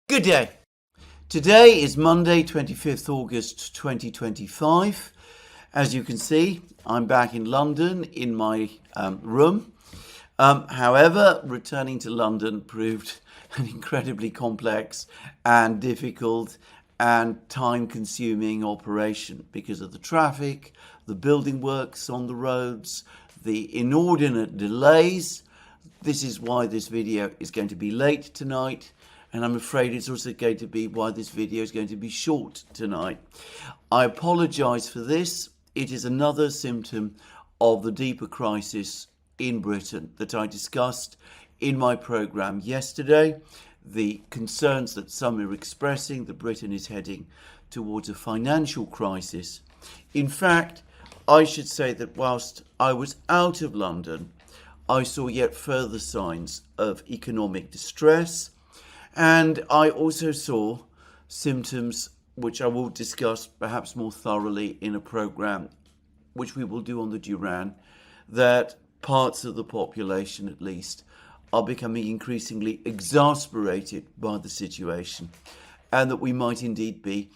Good day. Today is Monday, 25th August 2025. As you can see, I'm back in London in my room. However, returning to London proved an incredibly complex and difficult and time-consuming operation because of the traffic, the building works on the roads, the inordinate delays. This is why this video is going to be late tonight. And I'm afraid it's also going to be why this video is going to be short tonight. I apologise for this. It is another symptom of the deeper crisis in Britain that I discussed in my programme yesterday. The concerns that some are expressing that Britain is heading towards a financial crisis. In fact, I should say that whilst I was out of London, I saw yet further signs of economic distress. And I also saw symptoms which I will discuss perhaps more thoroughly in a programme which we will do on the Duran, that parts of the population at least are becoming increasingly exasperated by the situation and that we might indeed be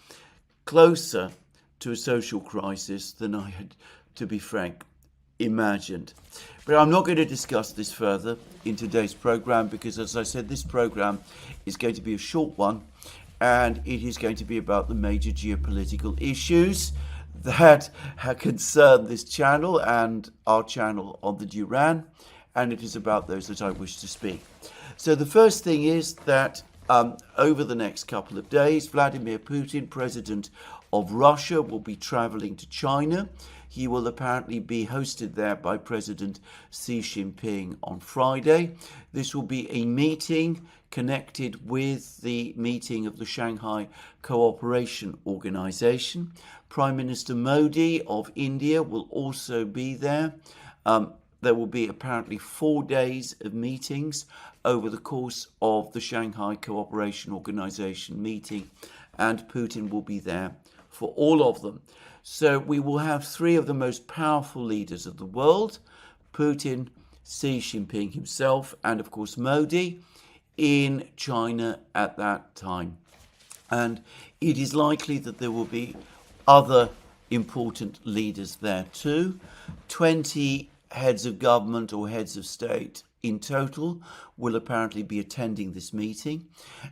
closer to a social crisis than I had, to be frank, imagined. But I'm not going to discuss this further in today's programme because, as I said, this programme is going to be a short one and it is going to be about the major geopolitical issues that concern this channel and our channel on the Duran, and it is about those that I wish to speak. So the first thing is that over the next couple of days, Vladimir Putin, president of Russia, will be travelling to China. He will apparently be hosted there by President Xi Jinping on Friday. This will be a meeting connected with the meeting of the Shanghai Cooperation Organization. Prime Minister Modi of India will also be there. There will be apparently 4 days of meetings over the course of the Shanghai Cooperation Organization meeting, and Putin will be there for all of them. So we will have three of the most powerful leaders of the world, Putin, Xi Jinping himself, and of course Modi, in China at that time. And it is likely that there will be other important leaders there too. 20 heads of government or heads of state in total will apparently be attending this meeting.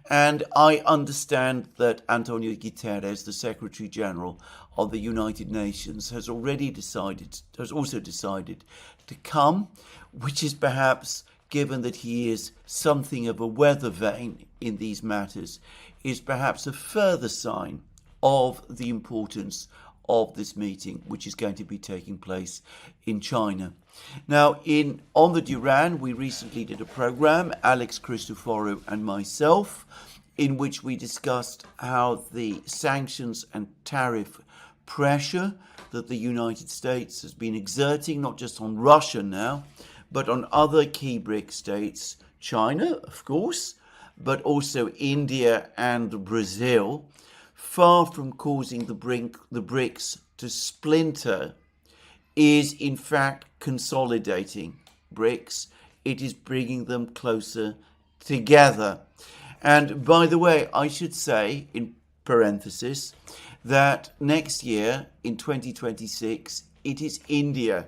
And I understand that Antonio Guterres, the Secretary General of the United Nations, has also decided to come, which is perhaps, given that he is something of a weather vane in these matters, is perhaps a further sign of the importance of this meeting, which is going to be taking place in China. Now, on the Duran, we recently did a program, Alex Christoforou and myself, in which we discussed how the sanctions and tariff pressure that the United States has been exerting, not just on Russia now, but on other key BRICS states, China, of course, but also India and Brazil, far from causing the BRICS to splinter, is in fact consolidating BRICS. It is bringing them closer together. And by the way, I should say, in parenthesis, that next year, in 2026, it is India,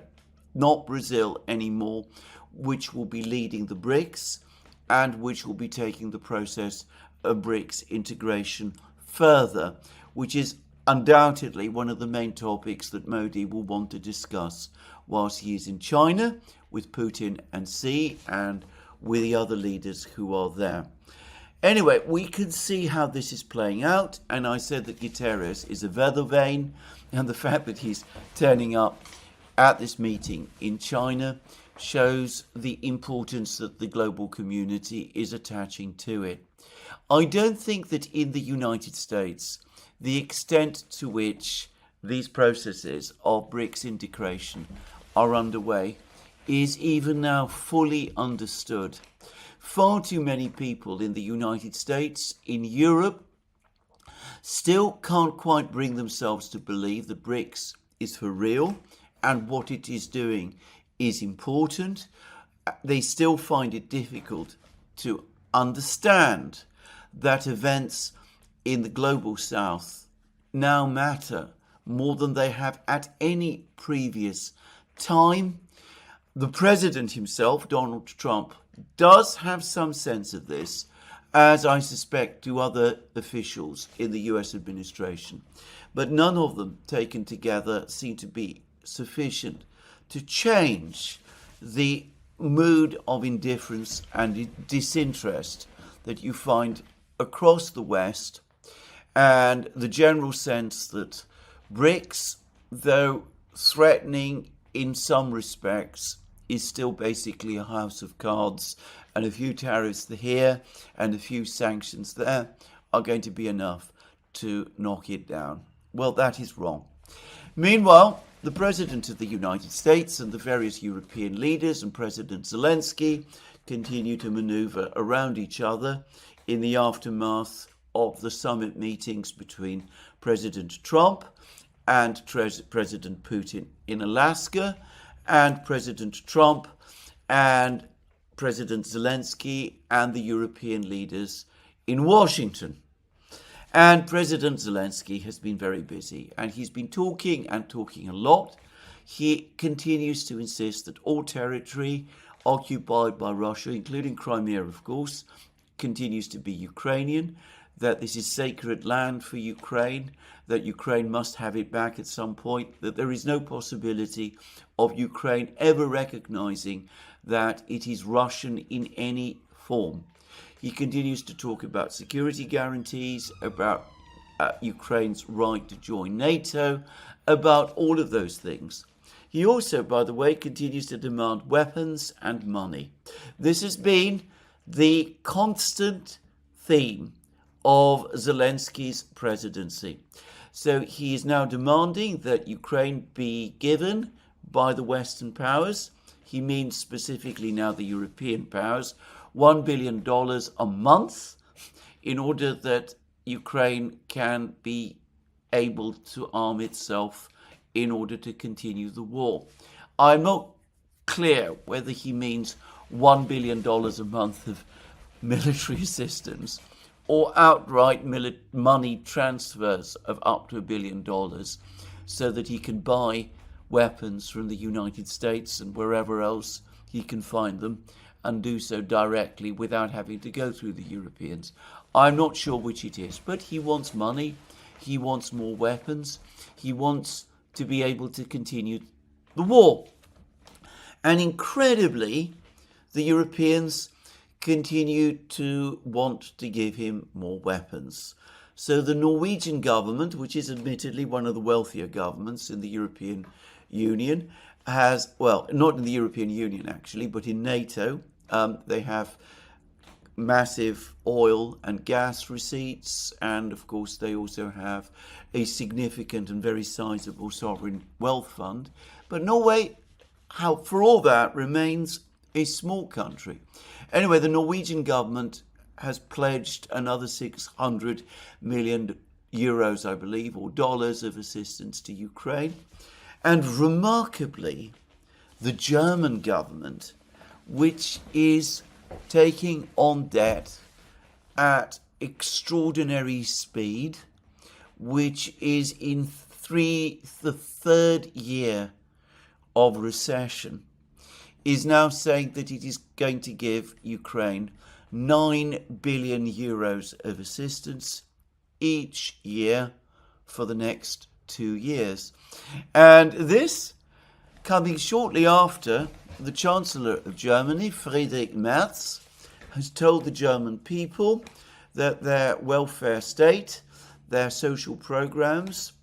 not Brazil anymore, which will be leading the BRICS and which will be taking the process of BRICS integration further, which is undoubtedly one of the main topics that Modi will want to discuss whilst he is in China with Putin and Xi and with the other leaders who are there. Anyway, we can see how this is playing out, and I said that Guterres is a weather vane, and the fact that he's turning up at this meeting in China shows the importance that the global community is attaching to it. I don't think that in the United States, the extent to which these processes of BRICS integration are underway is even now fully understood. Far too many people in the United States, in Europe, still can't quite bring themselves to believe that BRICS is for real and what it is doing is important. They still find it difficult to understand that events in the global south now matter more than they have at any previous time. The president himself, Donald Trump, does have some sense of this, as I suspect do other officials in the US administration. But none of them taken together seem to be sufficient to change the mood of indifference and disinterest that you find across the West, and the general sense that BRICS, though threatening in some respects, is still basically a house of cards, and a few tariffs here and a few sanctions there are going to be enough to knock it down. Well, that is wrong. Meanwhile, the President of the United States and the various European leaders and President Zelensky continue to maneuver around each other in the aftermath of the summit meetings between President Trump and President Putin in Alaska, and President Trump and President Zelensky and the European leaders in Washington. And President Zelensky has been very busy, and he's been talking a lot. He continues to insist that all territory occupied by Russia, including Crimea, of course, continues to be Ukrainian, that this is sacred land for Ukraine, that Ukraine must have it back at some point, that there is no possibility of Ukraine ever recognizing that it is Russian in any form. He continues to talk about security guarantees, about Ukraine's right to join NATO, about all of those things. He also, by the way, continues to demand weapons and money. This has been the constant theme of Zelensky's presidency. So he is now demanding that Ukraine be given by the Western powers. He means specifically now the European powers, $1 billion a month in order that Ukraine can be able to arm itself in order to continue the war. I'm not clear whether he means $1 billion a month of military assistance or outright money transfers of up to $1 billion so that he can buy weapons from the United States and wherever else he can find them, and do so directly without having to go through the Europeans. I'm not sure which it is, but he wants money, he wants more weapons, he wants to be able to continue the war. And incredibly, the Europeans continue to want to give him more weapons. So the Norwegian government, which is admittedly one of the wealthier governments in the European Union, has, well, not in the European Union actually, but in NATO, they have massive oil and gas receipts, and of course they also have a significant and very sizable sovereign wealth fund. But Norway, for all that, remains a small country. Anyway, the Norwegian government has pledged another 600 million euros, I believe, or dollars of assistance to Ukraine. And remarkably, the German government, which is taking on debt at extraordinary speed, which is in the third year of recession, is now saying that it is going to give Ukraine 9 billion euros of assistance each year for the next 2 years. And this coming shortly after the Chancellor of Germany, Friedrich Merz, has told the German people that their welfare state, their social programs,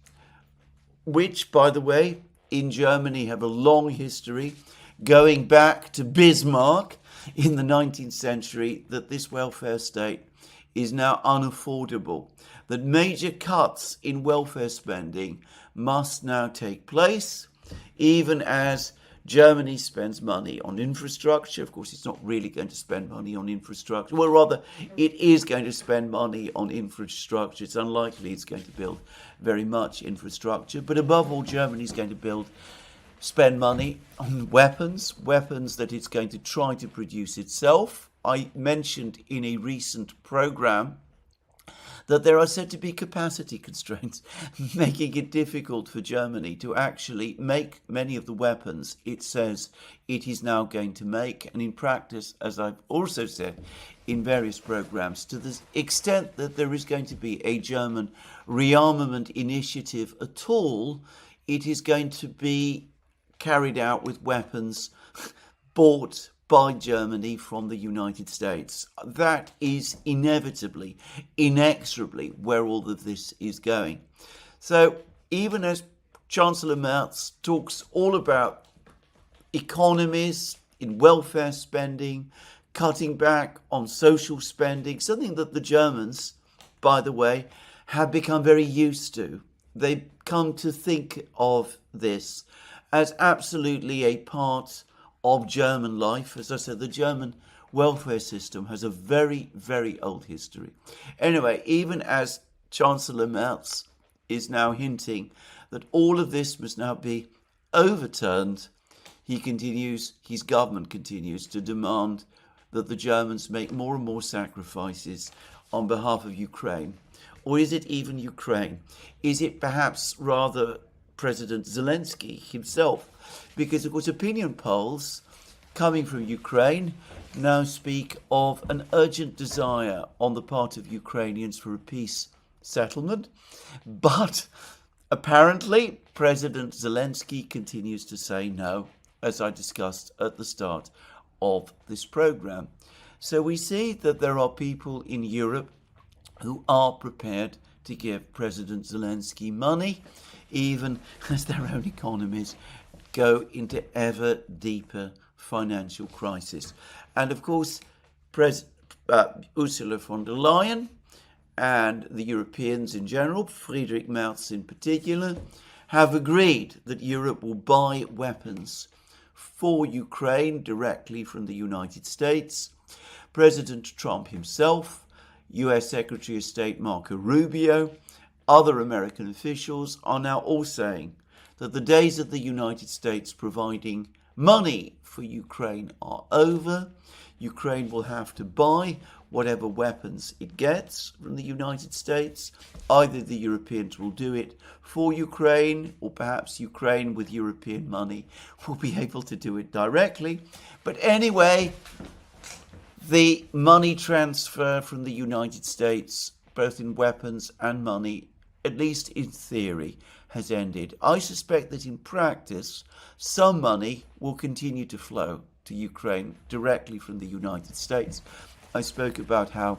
which, by the way, in Germany have a long history, going back to Bismarck in the 19th century, that this welfare state is now unaffordable, that major cuts in welfare spending must now take place, even as Germany spends money on infrastructure. Of course, it's not really going to spend money on infrastructure. Well, rather, it is going to spend money on infrastructure. It's unlikely it's going to build very much infrastructure. But above all, Germany is going to spend money on weapons that it's going to try to produce itself. I mentioned in a recent program that there are said to be capacity constraints, making it difficult for Germany to actually make many of the weapons it says it is now going to make. And in practice, as I've also said in various programs, to the extent that there is going to be a German rearmament initiative at all, it is going to be carried out with weapons bought by Germany from the United States. That is inevitably, inexorably where all of this is going. So even as Chancellor Merz talks all about economies in welfare spending, cutting back on social spending, something that the Germans, by the way, have become very used to. They've come to think of this as absolutely a part of German life. As I said, the German welfare system has a very, very old history. Anyway, even as Chancellor Merz is now hinting that all of this must now be overturned, his government continues to demand that the Germans make more and more sacrifices on behalf of Ukraine. Or is it even Ukraine? Is it perhaps rather President Zelensky himself? Because, of course, opinion polls coming from Ukraine now speak of an urgent desire on the part of Ukrainians for a peace settlement. But apparently, President Zelensky continues to say no, as I discussed at the start of this program. So we see that there are people in Europe who are prepared to give President Zelensky money, even as their own economies go into ever deeper financial crisis. And of course, Ursula von der Leyen and the Europeans in general, Friedrich Merz in particular, have agreed that Europe will buy weapons for Ukraine directly from the United States. President Trump himself, US Secretary of State Marco Rubio, other American officials are now all saying that the days of the United States providing money for Ukraine are over. Ukraine will have to buy whatever weapons it gets from the United States. Either the Europeans will do it for Ukraine, or perhaps Ukraine with European money will be able to do it directly. But anyway, the money transfer from the United States, both in weapons and money, at least in theory, has ended. I suspect that in practice, some money will continue to flow to Ukraine directly from the United States. I spoke about how,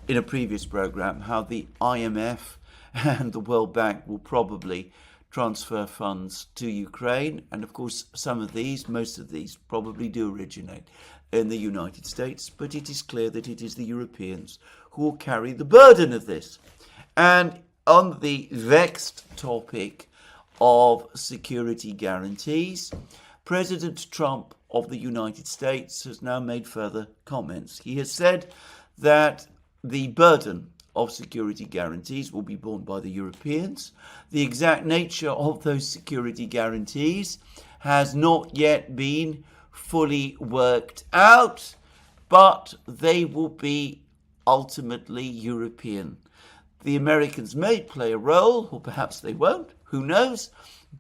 in a previous program, how the IMF and the World Bank will probably transfer funds to Ukraine. And of course, most of these probably do originate in the United States, but it is clear that it is the Europeans who will carry the burden of this. And on the vexed topic of security guarantees, President Trump of the United States has now made further comments. He has said that the burden of security guarantees will be borne by the Europeans. The exact nature of those security guarantees has not yet been fully worked out, but they will be ultimately European. The Americans may play a role, or perhaps they won't, who knows,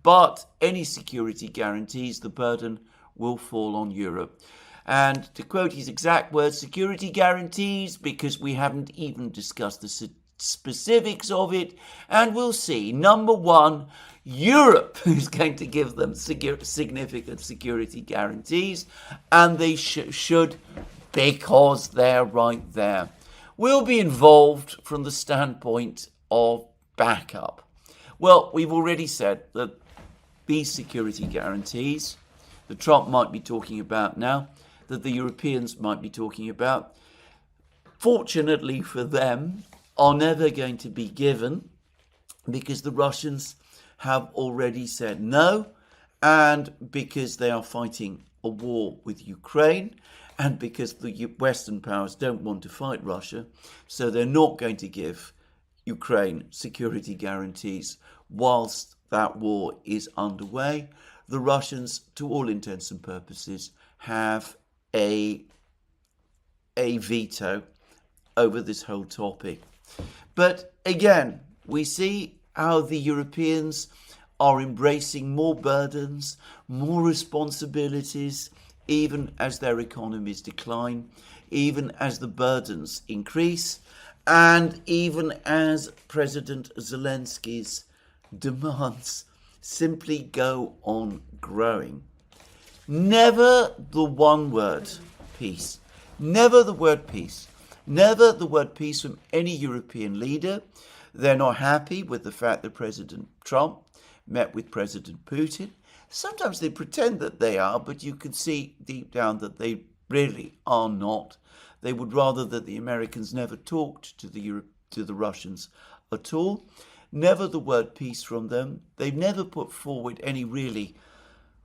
but any security guarantees, the burden will fall on Europe. And to quote his exact words, security guarantees, because we haven't even discussed the specifics of it, and we'll see. Number one, Europe is going to give them significant security guarantees, and they should, because they're right there. We'll be involved from the standpoint of backup. Well, we've already said that these security guarantees that Trump might be talking about now, that the Europeans might be talking about, fortunately for them, are never going to be given because the Russians have already said no, and because they are fighting a war with Ukraine, and because the Western powers don't want to fight Russia, so they're not going to give Ukraine security guarantees whilst that war is underway. The Russians, to all intents and purposes, have a veto over this whole topic. But again, we see how the Europeans are embracing more burdens, more responsibilities, even as their economies decline, even as the burdens increase, and even as President Zelensky's demands simply go on growing. Never the one word peace. Never the word peace. Never the word peace from any European leader. They're not happy with the fact that President Trump met with President Putin. Sometimes they pretend that they are, but you can see deep down that they really are not. They would rather that the Americans never talked to the Russians at all. Never the word peace from them. They've never put forward any really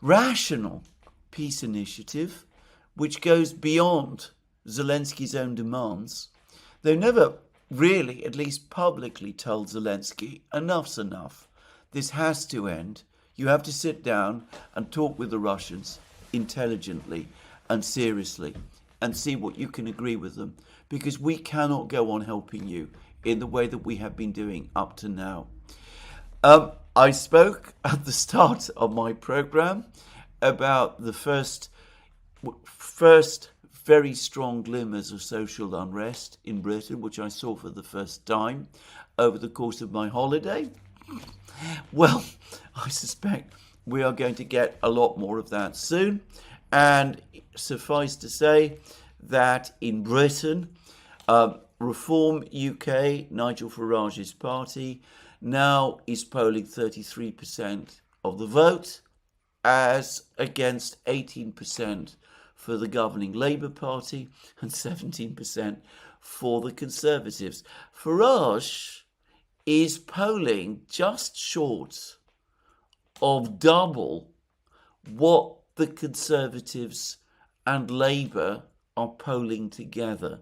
rational peace initiative which goes beyond Zelensky's own demands. They've never really, at least publicly, told Zelensky, enough's enough. This has to end. You have to sit down and talk with the Russians intelligently and seriously and see what you can agree with them, because we cannot go on helping you in the way that we have been doing up to now. I spoke at the start of my program about the first very strong glimmers of social unrest in Britain, which I saw for the first time over the course of my holiday. Well, I suspect we are going to get a lot more of that soon. And suffice to say that in Britain, Reform UK, Nigel Farage's party, now is polling 33% of the vote, as against 18% for the governing Labour Party and 17% for the Conservatives. Farage is polling just short of double what the Conservatives and Labour are polling together.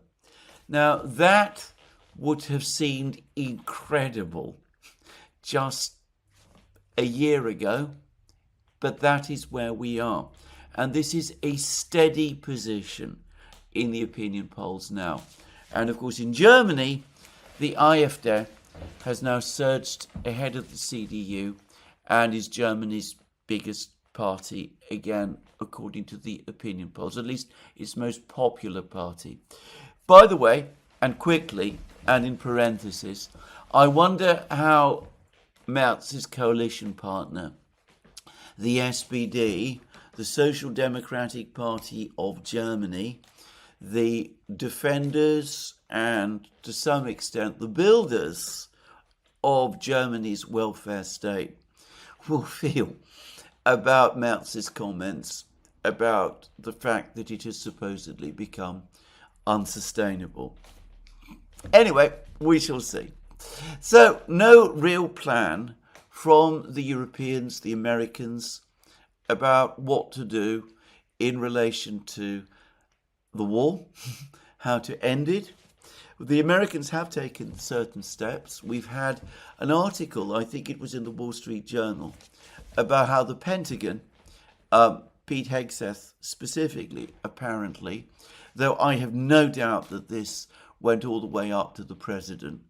Now, that would have seemed incredible just a year ago, but that is where we are. And this is a steady position in the opinion polls now. And of course, in Germany, the IFD has now surged ahead of the CDU and is Germany's biggest party, again, according to the opinion polls, at least its most popular party. By the way, and quickly, and in parenthesis, I wonder how Merz's coalition partner, the SPD, the Social Democratic Party of Germany, the defenders and, to some extent, the builders of Germany's welfare state, will feel about Merz's comments about the fact that it has supposedly become unsustainable. Anyway, we shall see. So, no real plan from the Europeans, the Americans, about what to do in relation to the war, how to end it. The Americans have taken certain steps. We've had an article, I think it was in the Wall Street Journal, about how the Pentagon, Pete Hegseth specifically, apparently, though I have no doubt that this went all the way up to the president,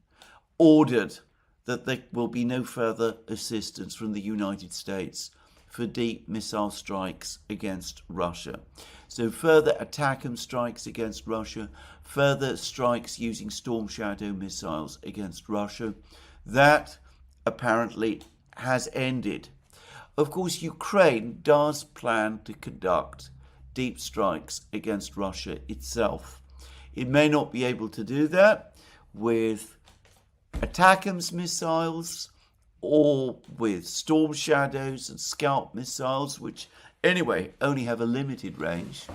ordered that there will be no further assistance from the United States for deep missile strikes against Russia. So further ATACMS strikes against Russia, further strikes using Storm Shadow missiles against Russia, that apparently has ended. Of course, Ukraine does plan to conduct deep strikes against Russia itself. It may not be able to do that with ATACMS missiles or with Storm Shadows and Scalp missiles, which anyway only have a limited range.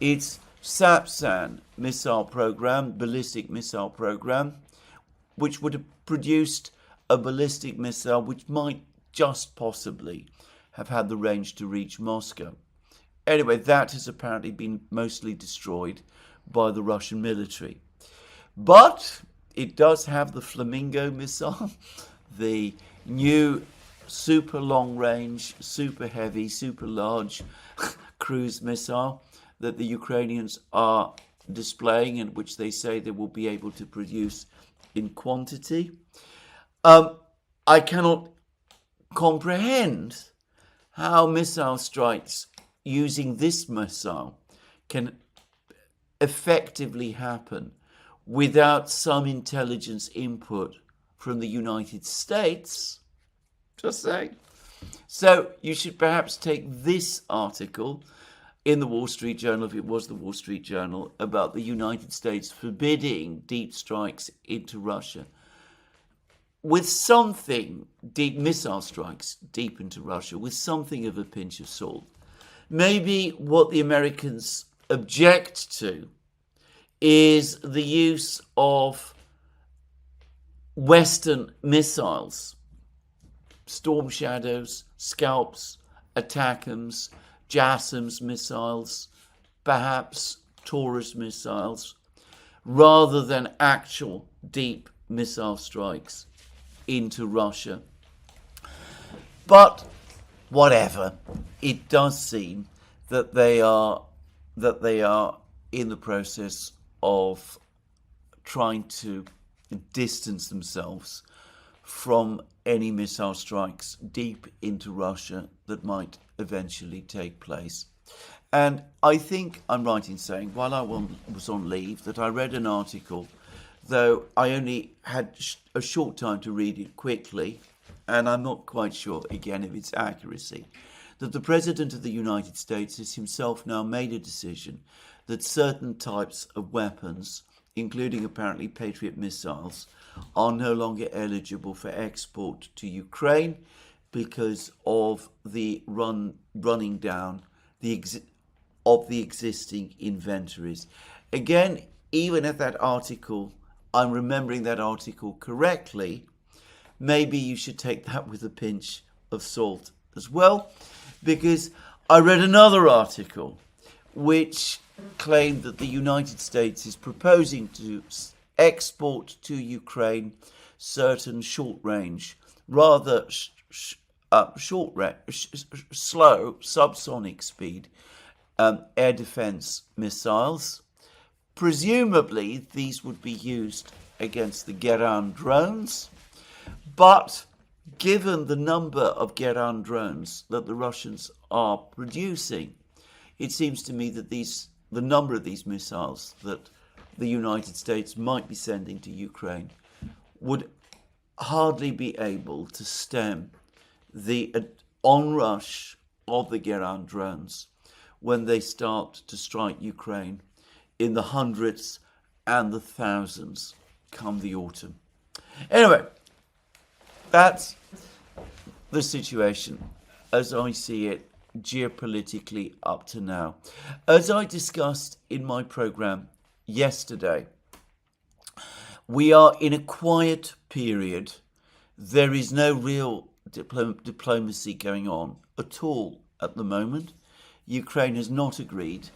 Its SAPSAN missile program, ballistic missile program, which would have produced a ballistic missile which might just possibly have had the range to reach Moscow. Anyway, that has apparently been mostly destroyed by the Russian military. But it does have the Flamingo missile, the new super long range, super heavy, super large cruise missile that the Ukrainians are displaying and which they say they will be able to produce in quantity. I cannot comprehend how missile strikes using this missile can effectively happen without some intelligence input from the United States. Just saying. So you should perhaps take this article in the Wall Street Journal, if it was the Wall Street Journal, about the United States forbidding deep strikes into Russia, with something, deep missile strikes deep into Russia, with something of a pinch of salt. Maybe what the Americans object to is the use of Western missiles, Storm Shadows, Scalps, Attackams, JASSMs missiles, perhaps Taurus missiles, rather than actual deep missile strikes into Russia. But whatever, it does seem that they are in the process of trying to distance themselves from any missile strikes deep into Russia that might eventually take place. And I think I'm right in saying, while I was on leave, that I read an article, though I only had a short time to read it quickly, and I'm not quite sure, again, of its accuracy, that the President of the United States has himself now made a decision that certain types of weapons, including apparently Patriot missiles, are no longer eligible for export to Ukraine because of the running down of the existing inventories. Again, even at that article, I'm remembering that article correctly, maybe you should take that with a pinch of salt as well, because I read another article which claimed that the United States is proposing to export to Ukraine certain short-range, rather slow subsonic speed air defense missiles. Presumably, these would be used against the Guran drones, but given the number of Guran drones that the Russians are producing, it seems to me that the number of these missiles that the United States might be sending to Ukraine would hardly be able to stem the onrush of the Guran drones when they start to strike Ukraine in the hundreds and the thousands come the autumn. Anyway, that's the situation as I see it geopolitically up to now. As I discussed in my program yesterday, we are in a quiet period. There is no real diplomacy going on at all at the moment. Ukraine has not agreed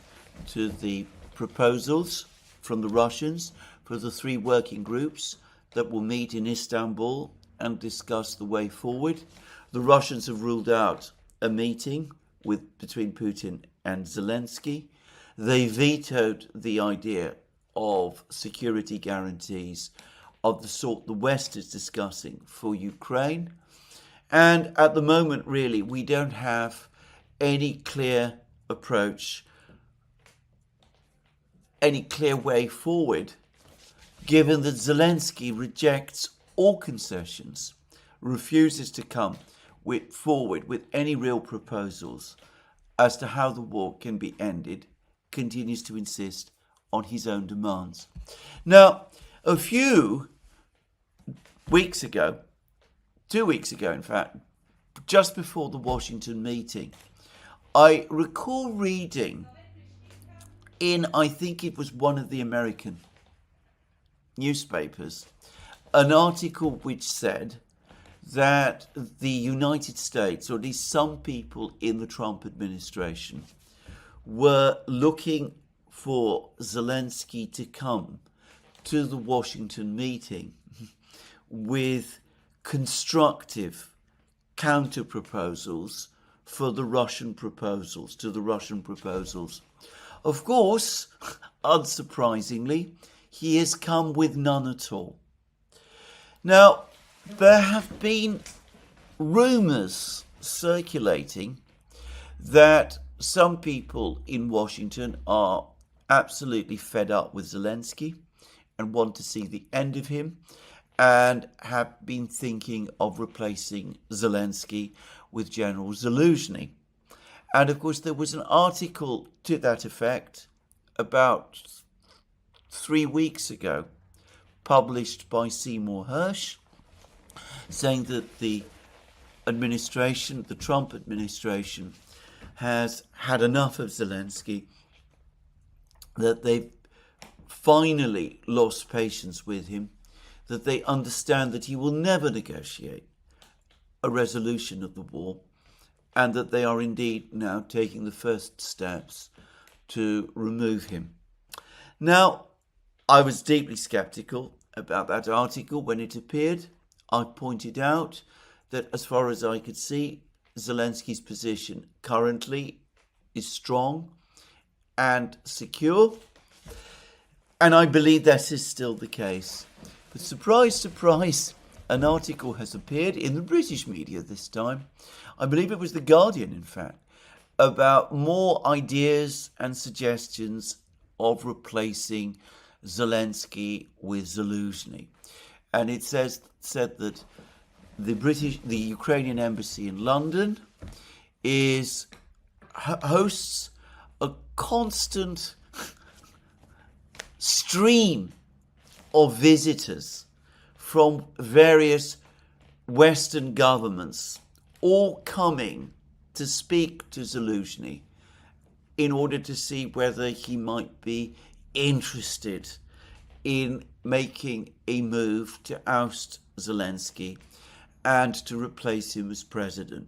to the proposals from the Russians for the 3 working groups that will meet in Istanbul and discuss the way forward. The Russians have ruled out a meeting between Putin and Zelensky. They vetoed the idea of security guarantees of the sort the West is discussing for Ukraine. And at the moment, really, we don't have any clear approach, any clear way forward, given that Zelensky rejects all concessions, refuses to come forward with any real proposals as to how the war can be ended, continues to insist on his own demands. Now, a few weeks ago, 2 weeks ago in fact, just before the Washington meeting, I recall reading in, I think it was one of the American newspapers, an article which said that the United States, or at least some people in the Trump administration, were looking for Zelensky to come to the Washington meeting with constructive counter proposals for the Russian proposals, to the Russian proposals. Of course, unsurprisingly, he has come with none at all. Now, there have been rumours circulating that some people in Washington are absolutely fed up with Zelensky and want to see the end of him, and have been thinking of replacing Zelensky with General Zelensky. And of course, there was an article to that effect about 3 weeks ago, published by Seymour Hersh, saying that the administration, the Trump administration, has had enough of Zelensky, that they've finally lost patience with him, that they understand that he will never negotiate a resolution of the war, and that they are indeed now taking the first steps to remove him. Now, I was deeply skeptical about that article when it appeared. I pointed out that as far as I could see, Zelensky's position currently is strong and secure, and I believe that is still the case. But surprise, surprise, an article has appeared in the British media this time. I believe it was The Guardian, in fact, about more ideas and suggestions of replacing Zelensky with Zelensky. And it said that the Ukrainian embassy in London hosts a constant stream of visitors from various Western governments, all coming to speak to Zelensky in order to see whether he might be interested in making a move to oust Zelensky and to replace him as president.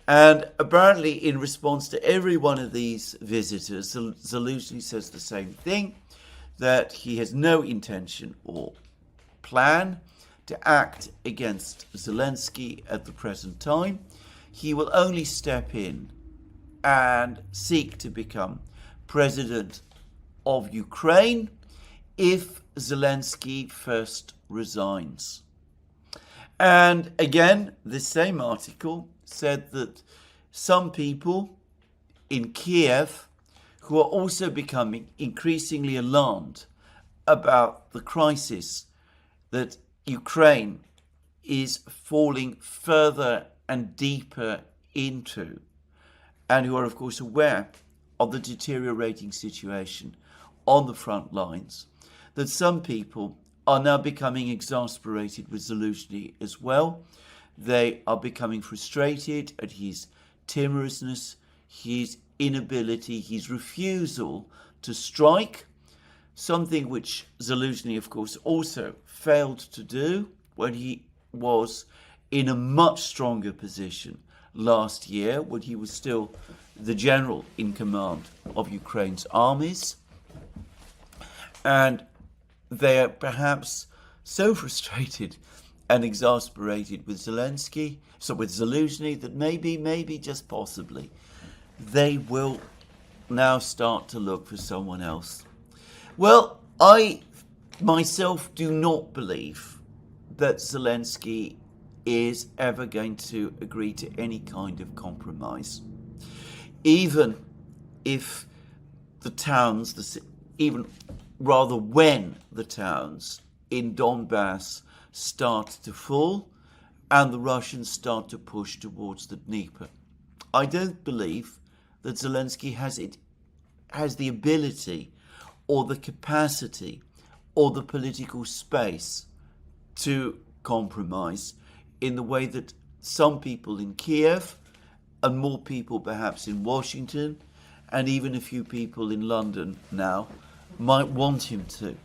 And apparently, in response to every one of these visitors, Zelensky says the same thing, that he has no intention or plan to act against Zelensky at the present time. He will only step in and seek to become president of Ukraine if Zelensky first resigns. And again, this same article said that some people in Kiev who are also becoming increasingly alarmed about the crisis that Ukraine is falling further and deeper into, and who are of course aware of the deteriorating situation on the front lines, that some people are now becoming exasperated with Zelensky as well. They are becoming frustrated at his timorousness, his inability, his refusal to strike, something which Zelensky, of course, also failed to do when he was in a much stronger position last year, when he was still the general in command of Ukraine's armies. And they are perhaps so frustrated and exasperated with Zelensky, that maybe, just possibly, they will now start to look for someone else. Well, I myself do not believe that Zelensky is ever going to agree to any kind of compromise. Even if the towns, when the towns in Donbass start to fall and the Russians start to push towards the Dnieper. I don't believe that Zelensky has the ability or the capacity or the political space to compromise in the way that some people in Kiev and more people perhaps in Washington and even a few people in London now might want him to.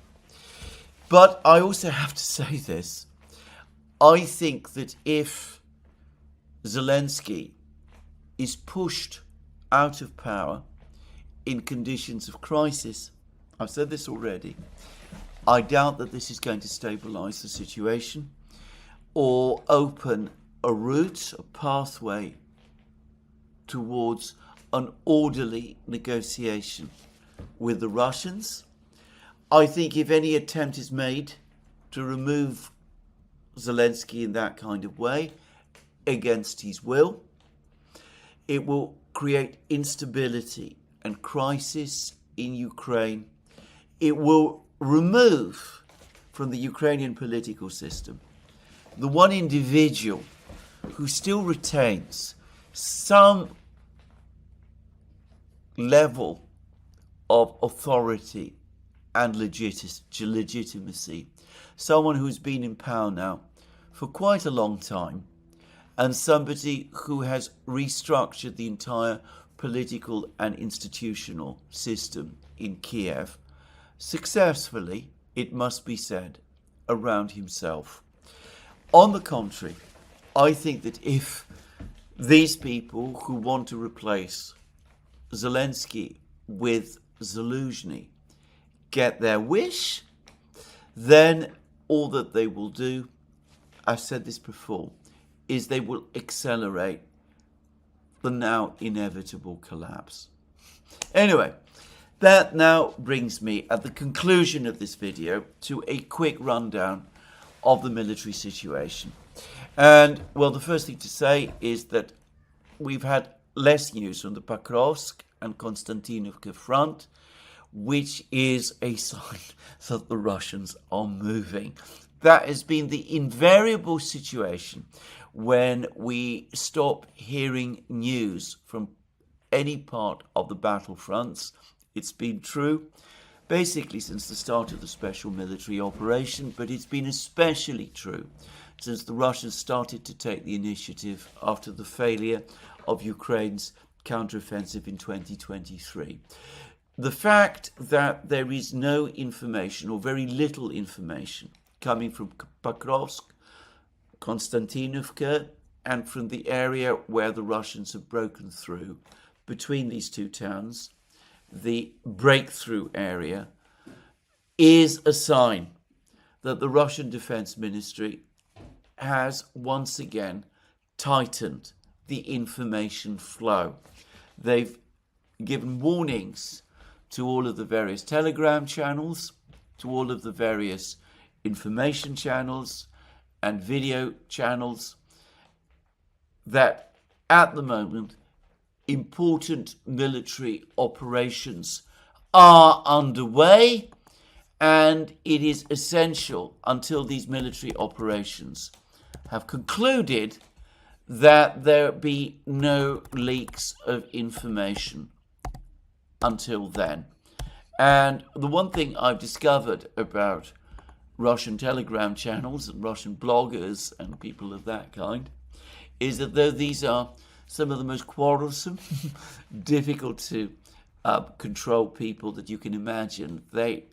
But I also have to say this. I think that if Zelensky is pushed out of power in conditions of crisis, I've said this already, I doubt that this is going to stabilise the situation or open a route, a pathway towards an orderly negotiation with the Russians. I think if any attempt is made to remove Zelensky in that kind of way against his will. It will create instability and crisis in Ukraine. It will remove from the Ukrainian political system the one individual who still retains some level of authority and legitimacy, someone who's been in power now for quite a long time, and somebody who has restructured the entire political and institutional system in Kiev successfully, it must be said, around himself. On the contrary, I think that if these people who want to replace Zelensky with Zelensky get their wish, then all that they will do, I've said this before, is they will accelerate the now inevitable collapse. Anyway, that now brings me at the conclusion of this video to a quick rundown of the military situation. And, well, the first thing to say is that we've had less news from the Pokrovsk and Konstantinovka front, which is a sign that the Russians are moving. That has been the invariable situation when we stop hearing news from any part of the battlefronts. It's been true basically since the start of the special military operation, but it's been especially true since the Russians started to take the initiative after the failure of Ukraine's counteroffensive in 2023. The fact that there is no information or very little information coming from Pokrovsk, Konstantinovka, and from the area where the Russians have broken through between these two towns, the breakthrough area, is a sign that the Russian Defense Ministry has once again tightened the information flow. They've given warnings to all of the various telegram channels, to all of the various information channels and video channels, that at the moment important military operations are underway, and it is essential until these military operations have concluded that there be no leaks of information until then. And the one thing I've discovered about Russian telegram channels and Russian bloggers and people of that kind is that though these are some of the most quarrelsome, difficult to control people that you can imagine, they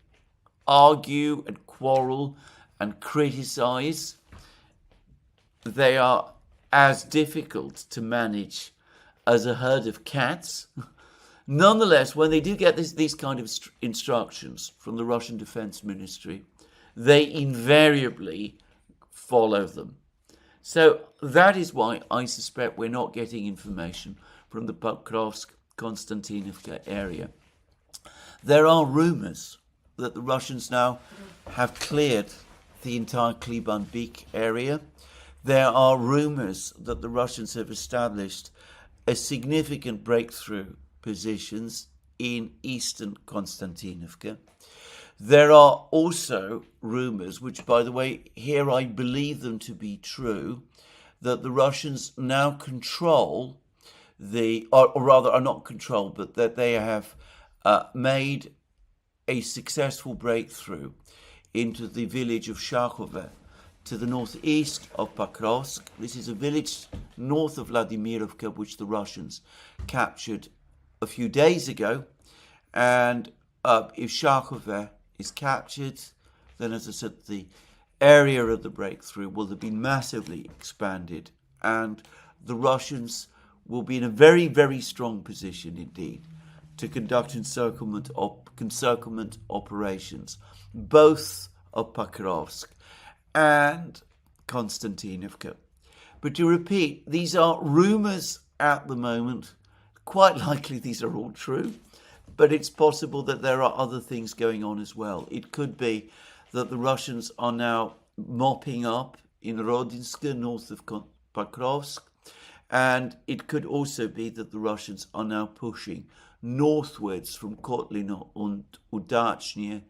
argue and quarrel and criticize. They are as difficult to manage as a herd of cats. Nonetheless, when they do get these kind of instructions from the Russian Defense Ministry, they invariably follow them. So that is why I suspect we're not getting information from the Pokrovsk, Konstantinovka area. There are rumors that the Russians now have cleared the entire Kliban-Beek area. There are rumors that the Russians have established a significant breakthrough positions in eastern Konstantinovka. There are also rumors, which, by the way, here I believe them to be true, that the Russians now control or rather are not controlled, but that they have made a successful breakthrough into the village of Shakhove to the northeast of Pokrovsk. This is a village north of Vladimirovka, which the Russians captured a few days ago. And if Shakhove is captured, then, as I said, the area of the breakthrough will have been massively expanded, and the Russians will be in a very, very strong position indeed to conduct encirclement operations, both of Pokrovsk and Konstantinovka. But to repeat, these are rumors at the moment. Quite likely these are all true, but it's possible that there are other things going on as well. It could be that the Russians are now mopping up in Rodinska, north of Pokrovsk. And it could also be that the Russians are now pushing northwards from Kotlino and Udachny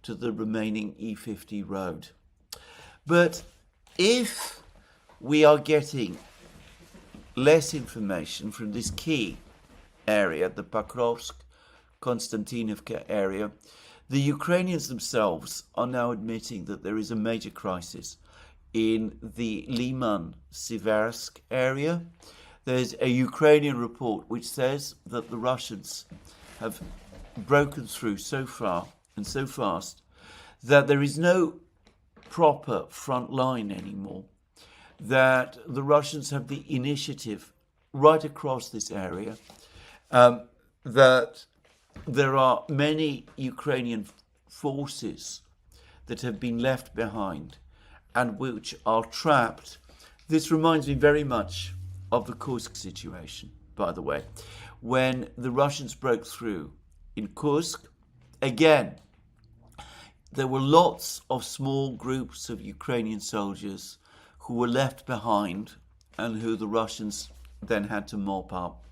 to the remaining E50 road. But if we are getting less information from this key area, the Pokrovsk-Konstantinovka area, the Ukrainians themselves are now admitting that there is a major crisis in the Liman-Siversk area. There's a Ukrainian report which says that the Russians have broken through so far and so fast that there is no proper front line anymore, that the Russians have the initiative right across this area, that there are many Ukrainian forces that have been left behind and which are trapped. This reminds me very much of the Kursk situation, by the way. When the Russians broke through in Kursk, again, there were lots of small groups of Ukrainian soldiers who were left behind and who the Russians then had to mop up.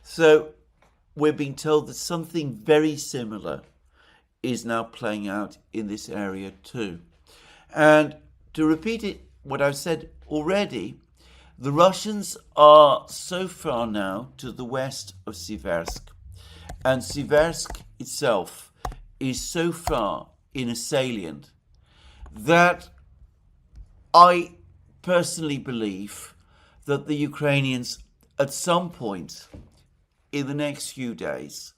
So we're being told that something very similar is now playing out in this area too. And to repeat it, what I've said already, the Russians are so far now to the west of Siversk, and Siversk itself is so far in a salient that I personally believe that the Ukrainians at some point in the next few days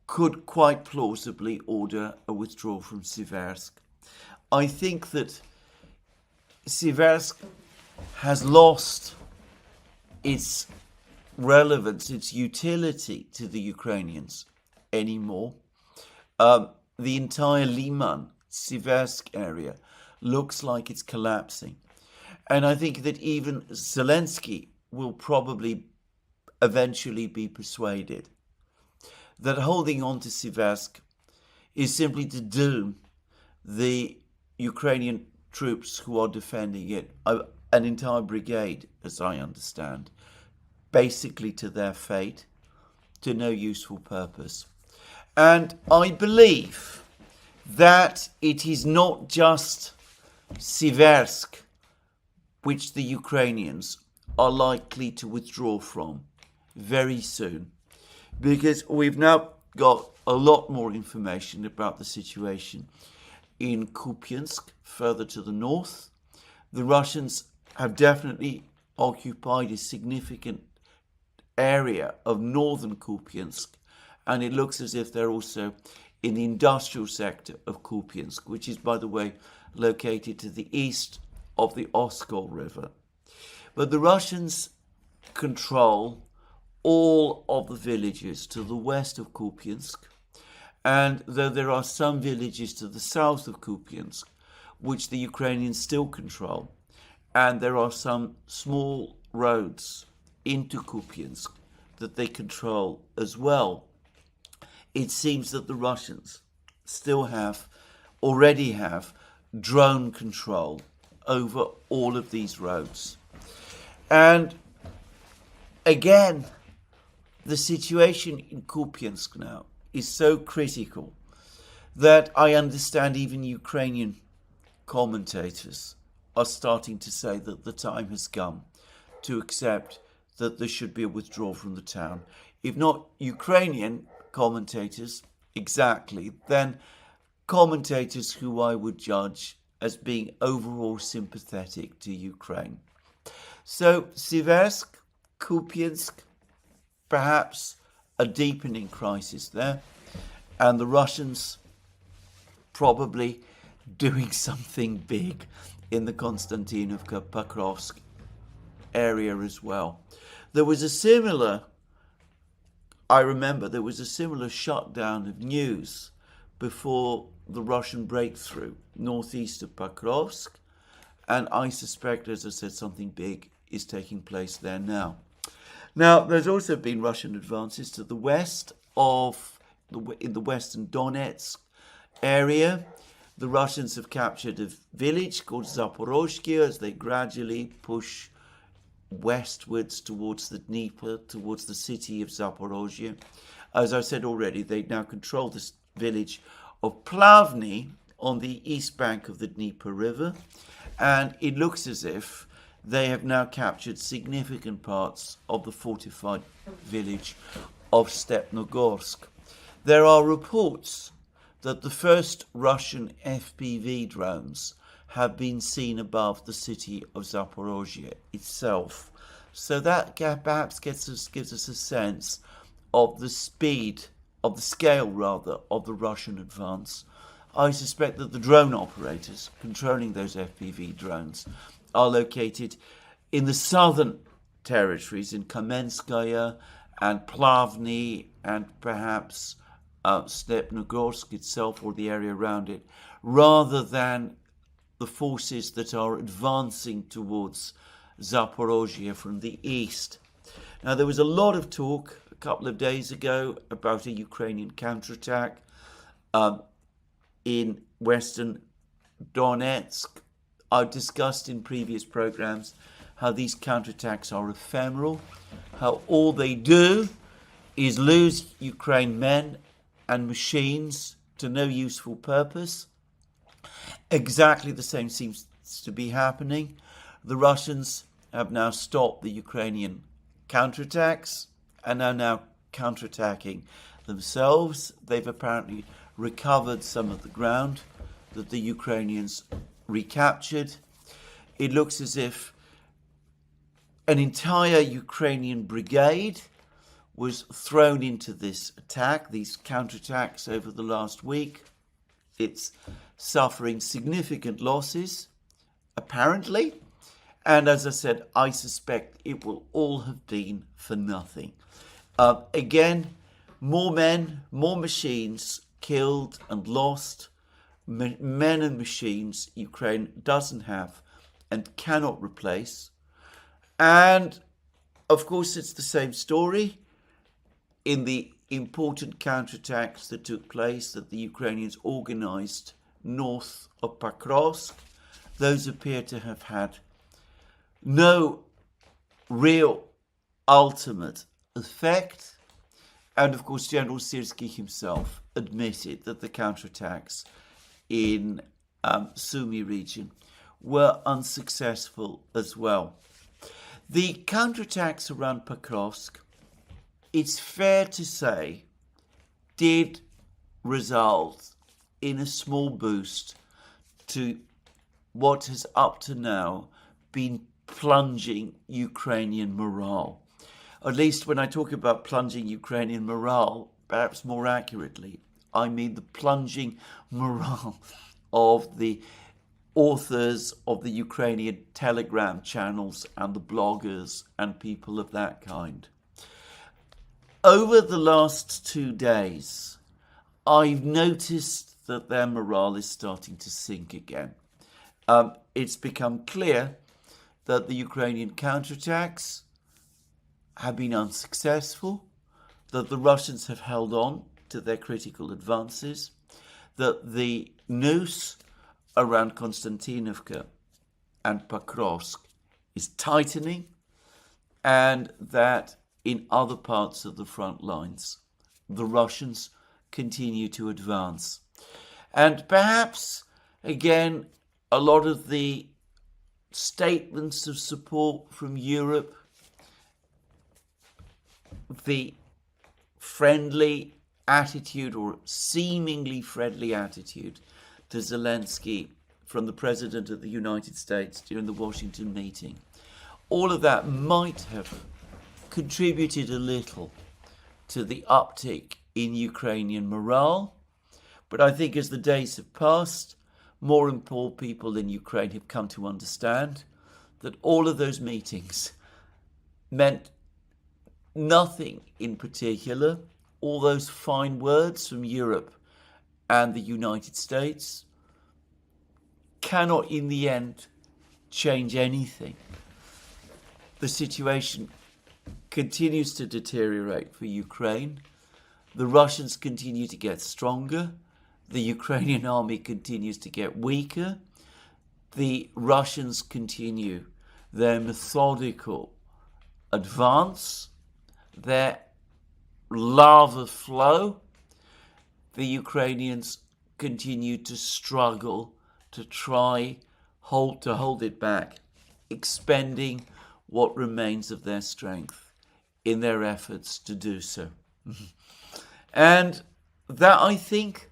could quite plausibly order a withdrawal from Siversk. I think that Siversk has lost its relevance, its utility to the Ukrainians anymore. The entire Liman-Siversk area looks like it's collapsing. And I think that even Zelensky will probably eventually be persuaded that holding on to Siversk is simply to doom the Ukrainian troops who are defending it, an entire brigade, as I understand, basically to their fate, to no useful purpose. And I believe that it is not just Siversk which the Ukrainians are likely to withdraw from very soon, because we've now got a lot more information about the situation in Kupiansk, further to the north. The Russians have definitely occupied a significant area of northern Kupiansk, and it looks as if they're also in the industrial sector of Kupiansk, which is, by the way, located to the east of the Oskol River. But the Russians control all of the villages to the west of Kupiansk, and though there are some villages to the south of Kupiansk, which the Ukrainians still control, and there are some small roads into Kupiansk that they control as well, it seems that the Russians still already have drone control over all of these roads. And again, the situation in Kupiansk now is so critical that I understand even Ukrainian commentators are starting to say that the time has come to accept that there should be a withdrawal from the town. If not Ukrainian commentators exactly, then commentators who I would judge as being overall sympathetic to Ukraine. So Siversk, Kupiansk, perhaps a deepening crisis there, and the Russians probably doing something big in the Konstantinovka, Pokrovsk area as well. There was a similar shutdown of news before the Russian breakthrough northeast of Pokrovsk, and I suspect, as I said, something big is taking place there now. Now, there's also been Russian advances to the west in the western Donetsk area. The Russians have captured a village called Zaporozhye as they gradually push westwards towards the Dnieper, towards the city of Zaporozhye. As I said already, they now control this village of Plavny on the east bank of the Dnieper River, and it looks as if they have now captured significant parts of the fortified village of Stepnogorsk. There are reports that the first Russian FPV drones have been seen above the city of Zaporozhye itself. So that perhaps gives us a sense of the speed, of the scale rather, of the Russian advance. I suspect that the drone operators controlling those FPV drones are located in the southern territories, in Kamenskaya and Plavny and perhaps Stepnogorsk itself or the area around it, rather than the forces that are advancing towards Zaporozhye from the east. Now, there was a lot of talk a couple of days ago about a Ukrainian counterattack in western Donetsk. I've discussed in previous programs how these counterattacks are ephemeral, how all they do is lose Ukraine men and machines to no useful purpose. Exactly the same seems to be happening. The Russians have now stopped the Ukrainian counterattacks and are now counterattacking themselves. They've apparently recovered some of the ground that the Ukrainians recaptured. It looks as if an entire Ukrainian brigade was thrown into this attack, these counterattacks over the last week. It's suffering significant losses, apparently. And as I said, I suspect it will all have been for nothing. Again, more men, more machines killed and lost. Men and machines Ukraine doesn't have and cannot replace. And of course, it's the same story in the important counterattacks that took place that the Ukrainians organized north of Pokrovsk. Those appear to have had no real ultimate effect. And of course, General Syrski himself admitted that the counterattacks in Sumy region were unsuccessful as well. The counterattacks around Pokrovsk, it's fair to say, did result in a small boost to what has up to now been plunging Ukrainian morale. At least when I talk about plunging Ukrainian morale, perhaps more accurately, I mean the plunging morale of the authors of the Ukrainian Telegram channels and the bloggers and people of that kind. Over the last 2 days, I've noticed that their morale is starting to sink again. It's become clear that the Ukrainian counterattacks have been unsuccessful, that the Russians have held on to their critical advances, that the noose around Konstantinovka and Pokrovsk is tightening, and that in other parts of the front lines, the Russians continue to advance. And perhaps, again, a lot of the statements of support from Europe, the friendly attitude or seemingly friendly attitude to Zelensky from the President of the United States during the Washington meeting, all of that might have contributed a little to the uptick in Ukrainian morale. But I think as the days have passed, more and more people in Ukraine have come to understand that all of those meetings meant nothing in particular. All those fine words from Europe and the United States cannot in the end change anything. The situation continues to deteriorate for Ukraine. The Russians continue to get stronger. the Ukrainian army continues to get weaker. The Russians continue their methodical advance, their lava flow. The Ukrainians continue to struggle to try to hold it back, expending what remains of their strength in their efforts to do so. And that, I think,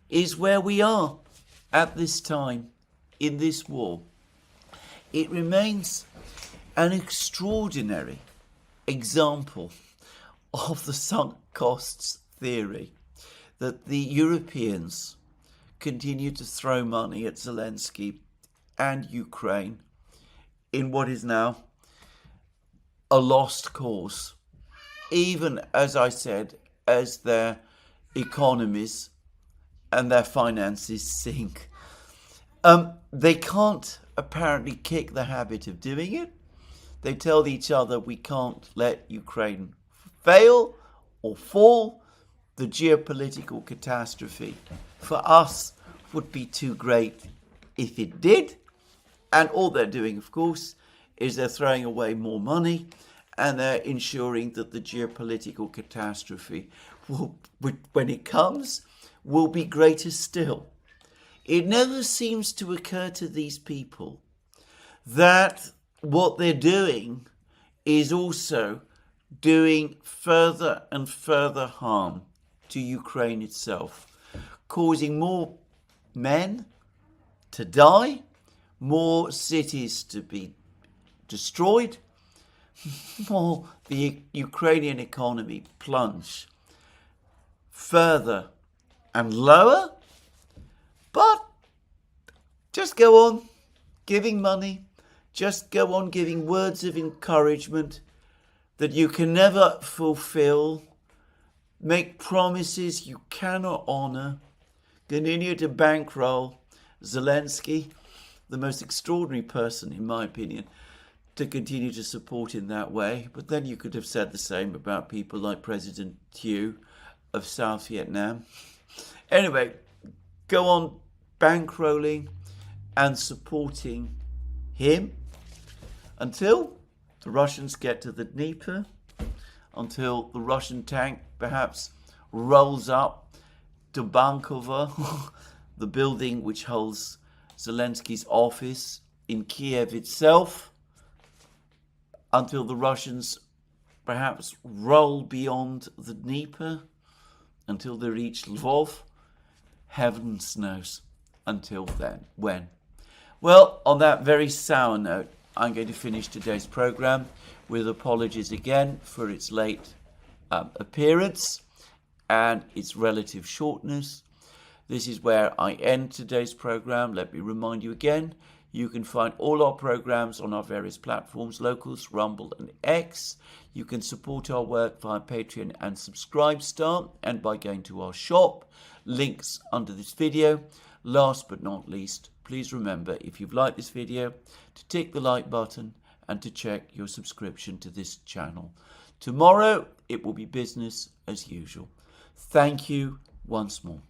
is where we are at this time in this war. It remains an extraordinary example of the sunk costs theory, that the Europeans continue to throw money at Zelensky and Ukraine in what is now a lost cause, even, as I said, as their economies and their finances sink. They can't apparently kick the habit of doing it. They tell each other, we can't let Ukraine fail or fall. The geopolitical catastrophe for us would be too great if it did. And all they're doing, of course, is they're throwing away more money and they're ensuring that the geopolitical catastrophe, when it comes, will be greater still. It never seems to occur to these people that what they're doing is also doing further and further harm to Ukraine itself, causing more men to die, more cities to be destroyed, more the Ukrainian economy plunge further and lower. But just go on giving money, just go on giving words of encouragement that you can never fulfill, make promises you cannot honor, continue to bankroll Zelensky, the most extraordinary person, in my opinion, to continue to support in that way. But then you could have said the same about people like President Thieu of South Vietnam. Anyway, go on bankrolling and supporting him until the Russians get to the Dnieper, until the Russian tank perhaps rolls up to Bankova, the building which holds Zelensky's office in Kiev itself, until the Russians perhaps roll beyond the Dnieper, until they reach Lvov. Heaven knows until then. When? Well, on that very sour note, I'm going to finish today's program with apologies again for its late appearance and its relative shortness. This is where I end today's program. Let me remind you again, you can find all our programs on our various platforms, Locals, Rumble and X. You can support our work via Patreon and Subscribestar and by going to our shop. Links under this video. Last but not least, please remember, if you've liked this video, to tick the like button and to check your subscription to this channel. Tomorrow, it will be business as usual. Thank you once more.